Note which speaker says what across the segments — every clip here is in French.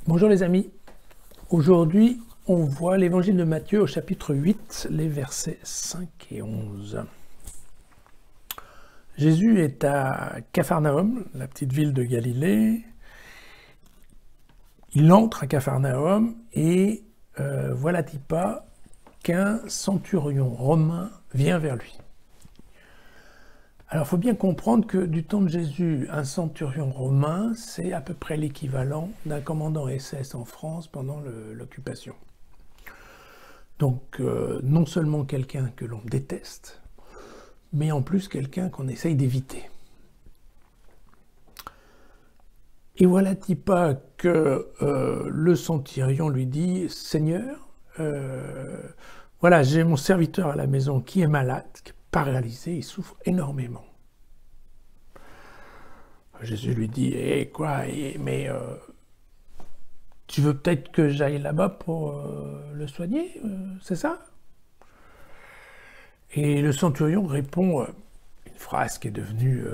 Speaker 1: Bonjour les amis, aujourd'hui on voit l'évangile de Matthieu au chapitre 8, les versets 5 et 11. Jésus est à Capharnaüm, la petite ville de Galilée. Il entre à Capharnaüm et voilà-t-il pas qu'un centurion romain vient vers lui. Alors il faut bien comprendre que du temps de Jésus, un centurion romain, c'est à peu près l'équivalent d'un commandant SS en France pendant l'occupation. Donc non seulement quelqu'un que l'on déteste, mais en plus quelqu'un qu'on essaye d'éviter. Et voilà-t-il pas que le centurion lui dit « Seigneur, voilà, j'ai mon serviteur à la maison qui est malade, qui est paralysé, il souffre énormément. » Jésus lui dit « mais tu veux peut-être que j'aille là-bas pour le soigner, c'est ça ?» Et le centurion répond une phrase qui est devenue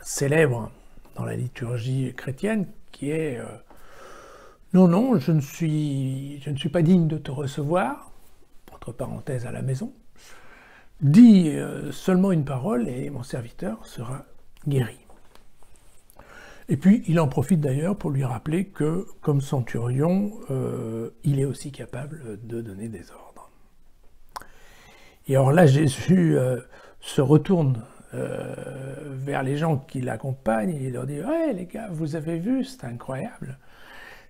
Speaker 1: célèbre dans la liturgie chrétienne, qui est non, non, je ne suis pas digne de te recevoir, entre parenthèses à la maison, dis seulement une parole et mon serviteur sera guéri. » Et puis, il en profite d'ailleurs pour lui rappeler que, comme centurion, il est aussi capable de donner des ordres. Et alors là, Jésus se retourne vers les gens qui l'accompagnent et il leur dit « Ouais, les gars, vous avez vu, c'est incroyable.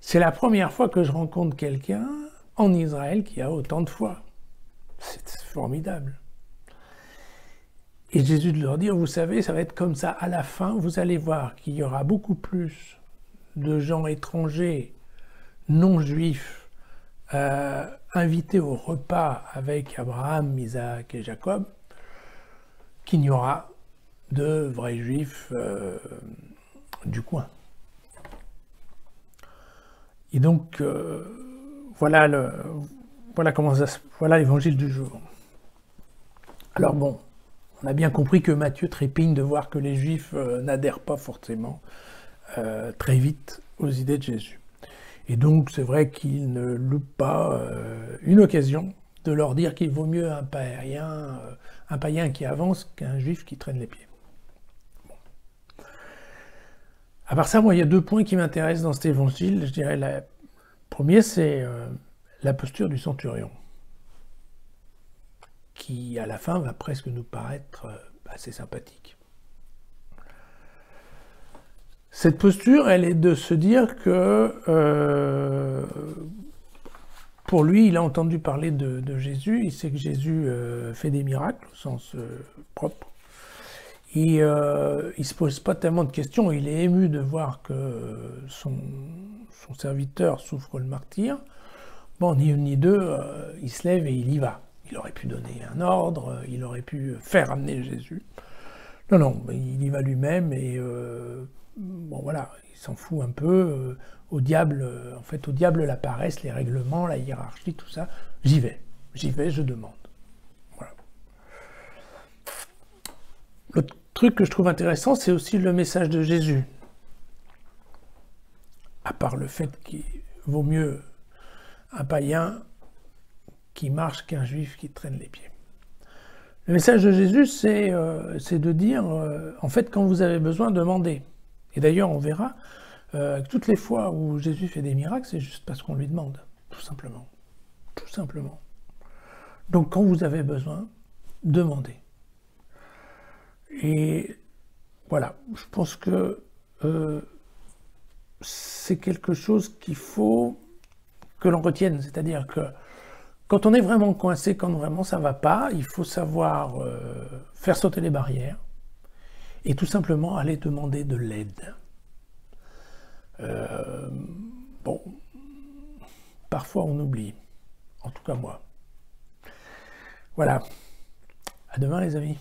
Speaker 1: C'est la première fois que je rencontre quelqu'un en Israël qui a autant de foi. C'est formidable. » Et Jésus de leur dire, vous savez, ça va être comme ça. À la fin, vous allez voir qu'il y aura beaucoup plus de gens étrangers, non juifs, invités au repas avec Abraham, Isaac et Jacob, qu'il n'y aura de vrais juifs du coin. Et donc, voilà l'évangile du jour. Alors bon, on a bien compris que Matthieu trépigne de voir que les Juifs n'adhèrent pas forcément très vite aux idées de Jésus. Et donc c'est vrai qu'il ne loupe pas une occasion de leur dire qu'il vaut mieux un païen qui avance qu'un Juif qui traîne les pieds. Bon. À part ça, moi il y a deux points qui m'intéressent dans cet évangile. Je dirais le premier, c'est la posture du centurion, qui, à la fin, va presque nous paraître assez sympathique. Cette posture, elle est de se dire que, pour lui, il a entendu parler de Jésus, il sait que Jésus fait des miracles, au sens propre, et il ne se pose pas tellement de questions, il est ému de voir que son serviteur souffre le martyre. Bon, ni une ni deux, il se lève et il y va. Il aurait pu donner un ordre, il aurait pu faire amener Jésus. Non, non, il y va lui-même et bon voilà, il s'en fout un peu. Au diable la paresse, les règlements, la hiérarchie, tout ça. J'y vais, je demande. Voilà. L'autre truc que je trouve intéressant, c'est aussi le message de Jésus. À part le fait qu'il vaut mieux un païen qui marche qu'un juif qui traîne les pieds. Le message de Jésus, c'est de dire, en fait, quand vous avez besoin, demandez. Et d'ailleurs, on verra que toutes les fois où Jésus fait des miracles, c'est juste parce qu'on lui demande, tout simplement. Tout simplement. Donc, quand vous avez besoin, demandez. Et voilà, je pense que c'est quelque chose qu'il faut que l'on retienne, c'est-à-dire que quand on est vraiment coincé, quand vraiment ça ne va pas, il faut savoir faire sauter les barrières et tout simplement aller demander de l'aide. Bon, parfois on oublie, en tout cas moi. Voilà, à demain les amis.